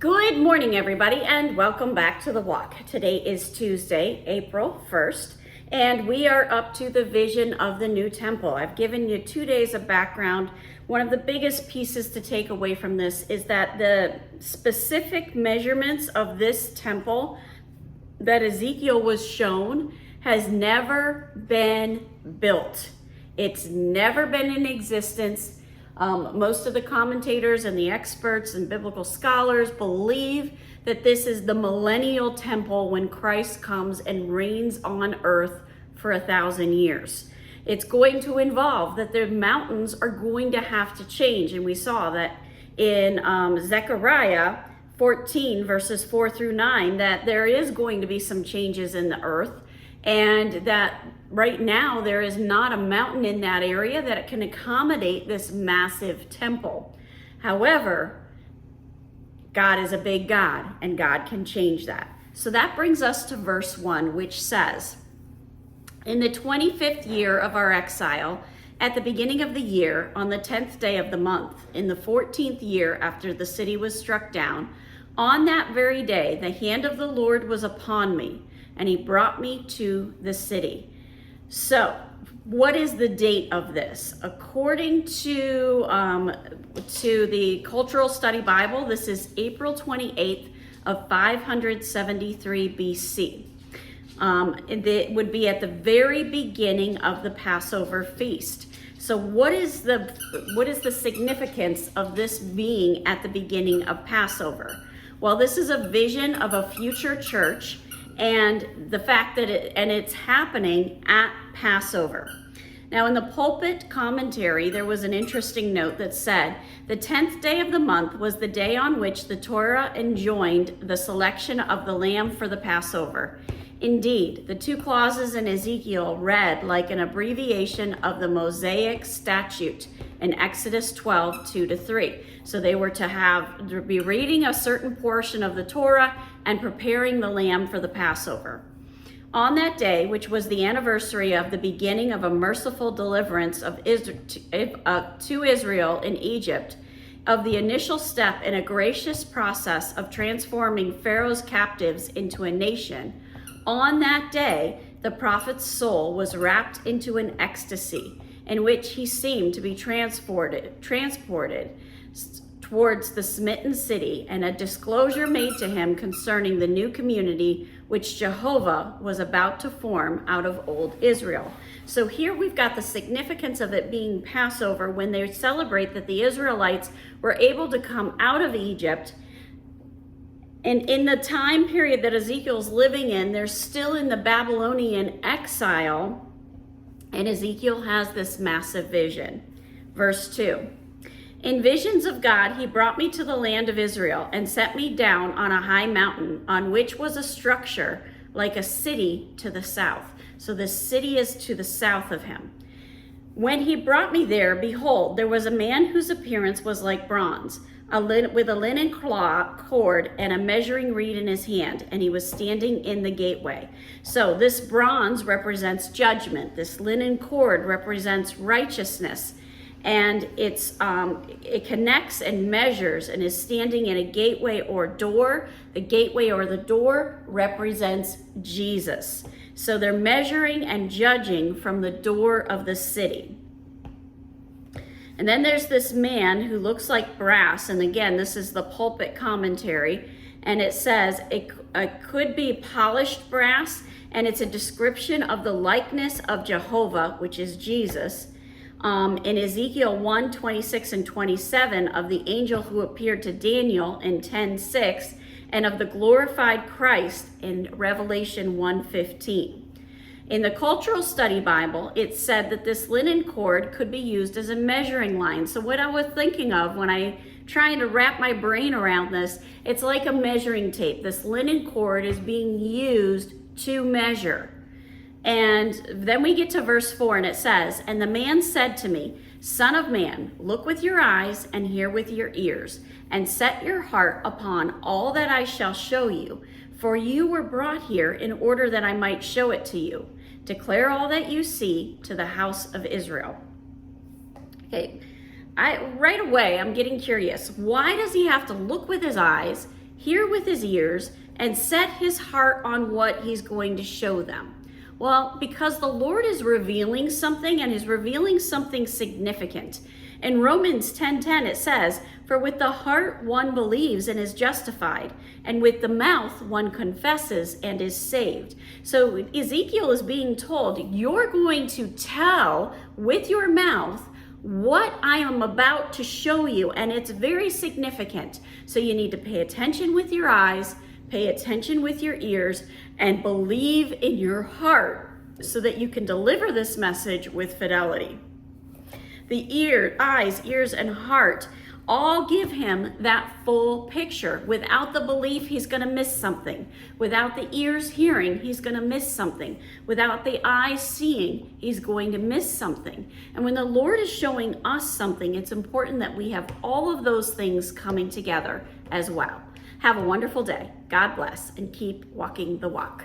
Good morning, everybody, and welcome back to the walk. Today is Tuesday, April 1st, and we are up to the vision of the new temple. I've given you 2 days of background. One of the biggest pieces to take away from this is that the specific measurements of this temple that Ezekiel was shown has never been built. It's never been in existence. Most of the commentators and the experts and biblical scholars believe that this is the millennial temple when Christ comes and reigns on earth for 1,000 years. It's going to involve that the mountains are going to have to change. And we saw that in Zechariah 14 verses 4 through 9, that there is going to be some changes in the earth, and that right now there is not a mountain in that area that can accommodate this massive temple. However, God is a big God, and God can change that. So that brings us to verse 1, which says, "In the 25th year of our exile, at the beginning of the year, on the 10th day of the month, in the 14th year after the city was struck down, on that very day the hand of the Lord was upon me, and he brought me to the city." So, what is the date of this? According to the Cultural Study Bible, this is April 28th of 573 BC. It would be at the very beginning of the Passover feast. So what is the significance of this being at the beginning of Passover? Well, this is a vision of a future church, and the fact that it's happening at Passover. Now, in the pulpit commentary, there was an interesting note that said, the 10th day of the month was the day on which the Torah enjoined the selection of the lamb for the Passover. Indeed, the two clauses in Ezekiel read like an abbreviation of the Mosaic statute in Exodus 12, 2-3. So they were to be reading a certain portion of the Torah and preparing the lamb for the Passover. On that day, which was the anniversary of the beginning of a merciful deliverance to Israel in Egypt, of the initial step in a gracious process of transforming Pharaoh's captives into a nation, on that day, the prophet's soul was wrapped into an ecstasy in which he seemed to be transported towards the smitten city, and a disclosure made to him concerning the new community which Jehovah was about to form out of old Israel. So here we've got the significance of it being Passover, when they celebrate that the Israelites were able to come out of Egypt. And in the time period that Ezekiel's living in, they're still in the Babylonian exile, and Ezekiel has this massive vision. Verse 2, "In visions of God, he brought me to the land of Israel and set me down on a high mountain, on which was a structure like a city to the south." So the city is to the south of him. "When he brought me there, behold, there was a man whose appearance was like bronze, with a linen cord and a measuring reed in his hand, and he was standing in the gateway." So this bronze represents judgment. This linen cord represents righteousness, and it connects and measures and is standing in a gateway or door. The gateway or the door represents Jesus. So they're measuring and judging from the door of the city. And then there's this man who looks like brass. And again, this is the pulpit commentary. And it says it could be polished brass. And it's a description of the likeness of Jehovah, which is Jesus. In Ezekiel 1, 26 and 27, of the angel who appeared to Daniel in 10:6, and of the glorified Christ in Revelation 1:15. In the Cultural Study Bible, it said that this linen cord could be used as a measuring line. So what I was thinking of when I trying to wrap my brain around this, it's like a measuring tape. This linen cord is being used to measure. And then we get to verse 4, and it says, "And the man said to me, Son of man, look with your eyes and hear with your ears, and set your heart upon all that I shall show you. For you were brought here in order that I might show it to you. Declare all that you see to the house of Israel." Okay, right away I'm getting curious. Why does he have to look with his eyes, hear with his ears, and set his heart on what he's going to show them? Well, because the Lord is revealing something, and is revealing something significant. In Romans 10:10 it says, "For with the heart one believes and is justified, and with the mouth one confesses and is saved." So Ezekiel is being told, you're going to tell with your mouth what I am about to show you, and it's very significant. So you need to pay attention with your eyes, pay attention with your ears, and believe in your heart so that you can deliver this message with fidelity. The eyes, ears, and heart all give him that full picture. Without the belief, he's going to miss something. Without the ears hearing, he's going to miss something. Without the eyes seeing, he's going to miss something. And when the Lord is showing us something, it's important that we have all of those things coming together as well. Have a wonderful day. God bless, and keep walking the walk.